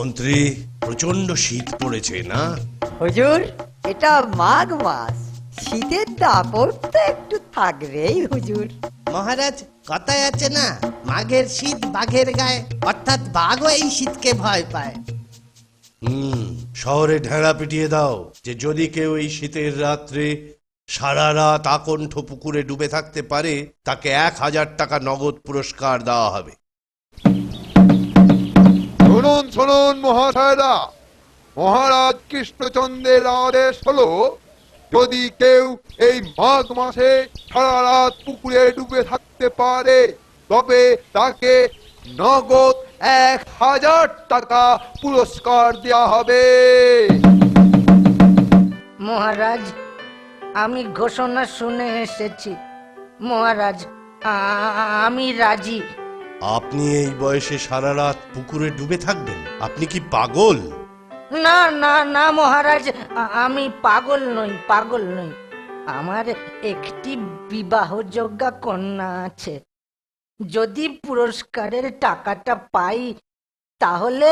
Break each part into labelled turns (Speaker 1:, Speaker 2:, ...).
Speaker 1: মন্ত্রী, প্রচন্ড শীত পড়েছে না?
Speaker 2: হুজুর, এটা মাঘ মাস, শীতের দাপট তো একটু থাকবেই হুজুর।
Speaker 3: মহারাজ, কথায় আছে না, মাঘের শীত বাঘের গায়ে, অর্থাৎ বাঘও এই শীতকে ভয় পায়।
Speaker 1: শহরে ঢেড়া পিটিয়ে দাও যে যদি কেউ এই শীতের রাত্রে সারা রাত আকণ্ঠ পুকুরে ডুবে থাকতে পারে তাকে 1000 টাকা নগদ পুরস্কার দেওয়া হবে।
Speaker 4: শুনুন শুনুন মহাশয়রা, মহারাজ কৃষ্ণচন্দ্রের আদেশ হলো, যদি কেউ এই মাঘ মাসে সারা রাত পুকুরে ডুবে থাকতে পারে তবে তাকে নগদ 1000 টাকা পুরস্কার দেওয়া হবে।
Speaker 5: মহারাজ, আমি ঘোষণা শুনে এসেছি। মহারাজ, আমি রাজি।
Speaker 1: আপনি এই বয়সে সারা রাত পুকুরে ডুবে থাকবেন? আপনি কি পাগল?
Speaker 5: না না না মহারাজ, আমি পাগল নই, পাগল নই। আমার একটি বিবাহযোগ্যা কন্যা আছে। যদি পুরস্কারের টাকাটা পাই তাহলে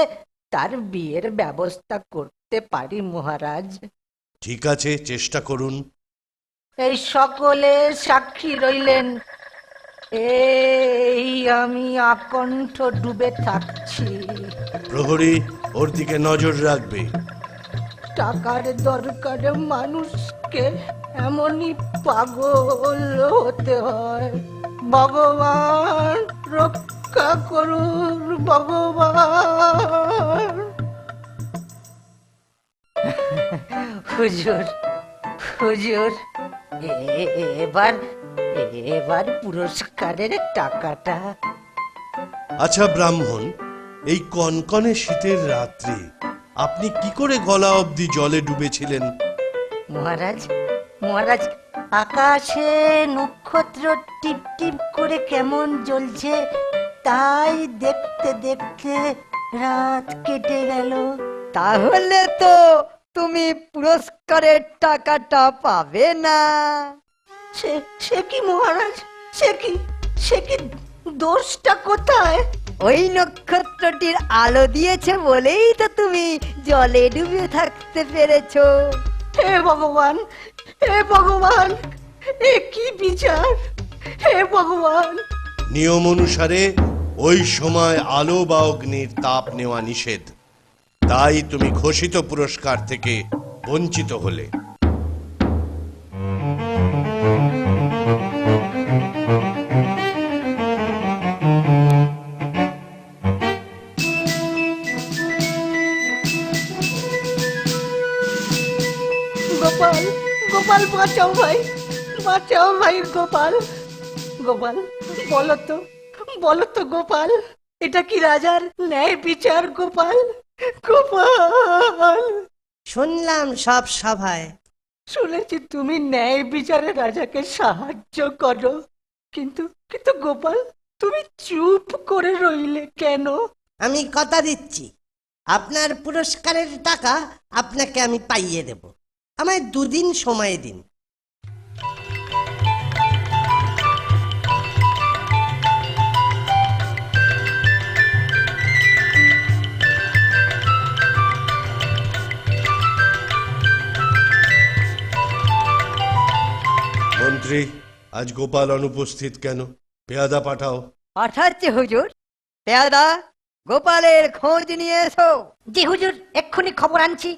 Speaker 5: তার বিয়ের ব্যবস্থা করতে পারি মহারাজ।
Speaker 1: ঠিক আছে, চেষ্টা করুন।
Speaker 5: এই সকলে সাক্ষী রইলেন, এই আমি আকণ্ঠ ডুবে থাকছি।
Speaker 1: প্রহরী ওর দিকে নজর রাখবে।
Speaker 5: টাকার দরকারে মানুষকে এমনই পাগল হতে হয়। ভগবান রক্ষা করুন, ভগবান। হুজুর, হুজুর, এবার এবার পুরস্কারের টাকাটা।
Speaker 1: আচ্ছা ব্রাহ্মণ, এই কনকনে শীতের রাত্রে আপনি কি করে গলা অবধি জলে ডুবেছিলেন?
Speaker 5: মহারাজ, মহারাজ, আকাশে নক্ষত্র টিপ টিপ করে কেমন জ্বলছে তাই দেখতে দেখতে রাত কেটে গেল।
Speaker 2: তাহলে তো তুমি পুরস্কারের টাকাটা পাবে না।
Speaker 5: সে কি মহারাজ, সে কি দোষটা কোথায়?
Speaker 2: ওই নক্ষত্রটির আলো দিয়েছে বলেই তো তুমি জলে ডুবে থাকতে পেরেছো।
Speaker 5: হে ভগবান, হে ভগবান, এ কি বিচার! হে ভগবান!
Speaker 1: নিয়ম অনুসারে ওই সময় আলো বা অগ্নির তাপ নেওয়া নিষেধ, তাই তুমি ঘোষিত পুরস্কার থেকে বঞ্চিত হলে।
Speaker 5: গোপাল, গোপাল, বাঁচাও ভাই, বাঁচাও ভাই। গোপাল, গোপাল, বলো তো গোপাল, এটা কি রাজার ন্যায় বিচার? গোপাল, গোপাল।
Speaker 3: শুনলাম সব সভায়।
Speaker 5: শুনেছি তুমি ন্যায় বিচারে রাজাকে সাহায্য করো, কিন্তু কিন্তু গোপাল, তুমি চুপ করে রইলে কেন?
Speaker 3: আমি কথা দিচ্ছি, আপনার পুরস্কারের টাকা আপনাকে আমি পাইয়ে দেব। আমায় 2 দিন সময় দিন।
Speaker 1: মন্ত্রী, আজ গোপাল অনুপস্থিত কেন? পেয়াদা পাঠাও।
Speaker 2: পাঠাচ্ছে হুজুর। পেয়াদা, গোপালের খোঁজ নিয়ে এসো।
Speaker 5: জি হুজুর, এক্ষুনি খবর আনছি।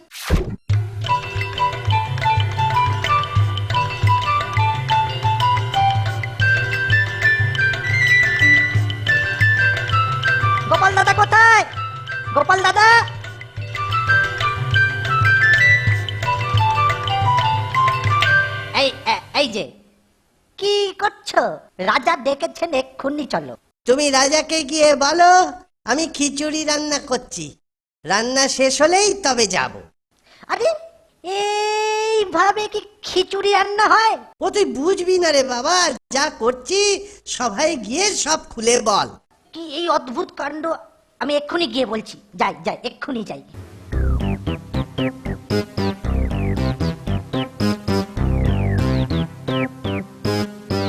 Speaker 5: গোপাল দাদা কোথায়? গোপাল দাদা! এই যে, কি করছো? রাজা ডেকেছেন, এক্ষুনি চলো।
Speaker 3: তুমি রাজাকে গিয়ে বলো আমি খিচুড়ি রান্না করছি, রান্না শেষ হলেই তবে যাব।
Speaker 5: আরে, এইভাবে কি খিচুড়ি রান্না হয়?
Speaker 3: ও তুই বুঝবি না রে বাবা, যা করছি সভায় গিয়ে সব খুলে বল।
Speaker 5: কি এই অদ্ভুত কাণ্ড! আমি এক্ষুনি গিয়ে বলছি। যাই যাই, এক্ষুনি যাই।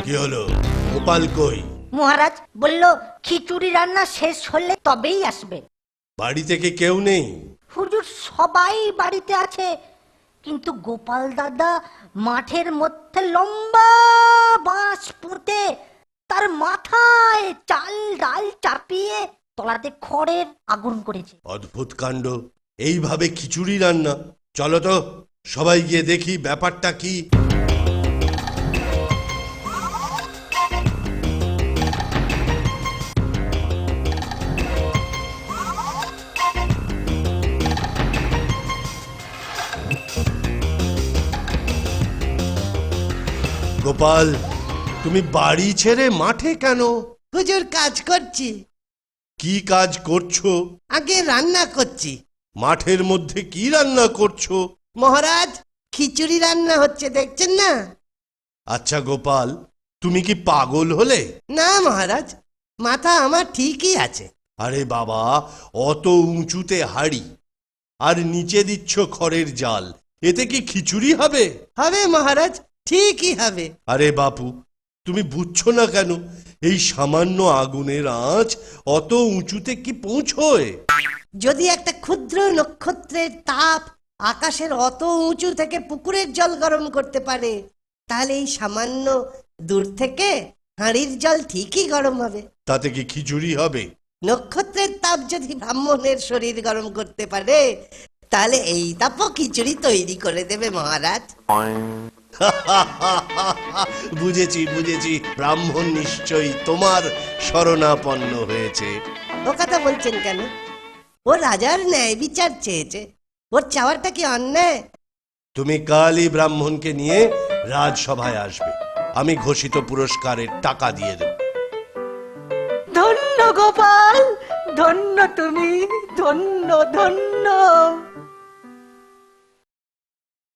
Speaker 1: কি হলো? গোপাল কই?
Speaker 5: মহারাজ বলল খিচুড়ি রান্না শেষ হলে তবেই আসবে।
Speaker 1: বাড়ি থেকে কেউ নেই?
Speaker 2: হুজুর সবাই বাড়িতে আছে, কিন্তু গোপাল দাদা মাঠের মধ্যে লম্বা বাঁশ পুঁতে তার মাথায় চাল ডাল চাপিয়ে তলাতে খড়ের আগুন করেছে।
Speaker 1: অদ্ভুত কাণ্ড, এইভাবে খিচুড়ি রান্না? চলো তো সবাই গিয়ে দেখি ব্যাপারটা কি। গোপাল, তুমি বাড়ি ছেড়ে মাঠে কেন?
Speaker 3: হুজুর, কাজ করছি।
Speaker 1: কি কাজ করছো?
Speaker 3: আগে রান্না করছি।
Speaker 1: মাঠের মধ্যে কি রান্না করছো?
Speaker 3: মহারাজ, খিচুড়ি রান্না হচ্ছে, দেখছেন না?
Speaker 1: আচ্ছা গোপাল, তুমি কি পাগল হলে?
Speaker 3: না মহারাজ, মাথা আমার ঠিকই আছে।
Speaker 1: আরে বাবা, অত উঁচুতে হাড়ি আর নিচে দিচ্ছ খড়ের জাল, এতে কি খিচুড়ি হবে?
Speaker 3: হবে মহারাজ, ঠিকই হবে।
Speaker 1: আরে বাপু, তুমি বুঝছো না কেন? এই সামান্য আগুনের আঁচ অত উঁচুতে কি পৌঁছয়?
Speaker 3: যদি একটা ক্ষুদ্র নক্ষত্রের তাপ আকাশের অত উঁচু থেকে পুকুরের জল গরম করতে পারে, তাহলে এই সামান্য দূর থেকে হাঁড়ির জল ঠিকই গরম হবে।
Speaker 1: তাতে কি খিচুড়ি হবে?
Speaker 3: নক্ষত্রের তাপ যদি ব্রাহ্মণের শরীর গরম করতে পারে, তাহলে এই তাপও খিচুড়ি তৈরি করে দেবে মহারাজ।
Speaker 1: বুঝেছি বুঝেছি, ব্রাহ্মণ নিশ্চয়ই তোমার শরণাপন্ন হয়েছে।
Speaker 3: ও কথা বলছেন কেন? ও রাজার ন্যায় বিচার চেয়েছে, ওর চাওয়াটা কি অন্যায়?
Speaker 1: তুমি কালই ব্রাহ্মণকে নিয়ে রাজসভায় আসবে, আমি ঘোষিত পুরস্কারের টাকা দিয়ে দেব।
Speaker 5: ধন্য গোপাল, ধন্য তুমি, ধন্য ধন্য।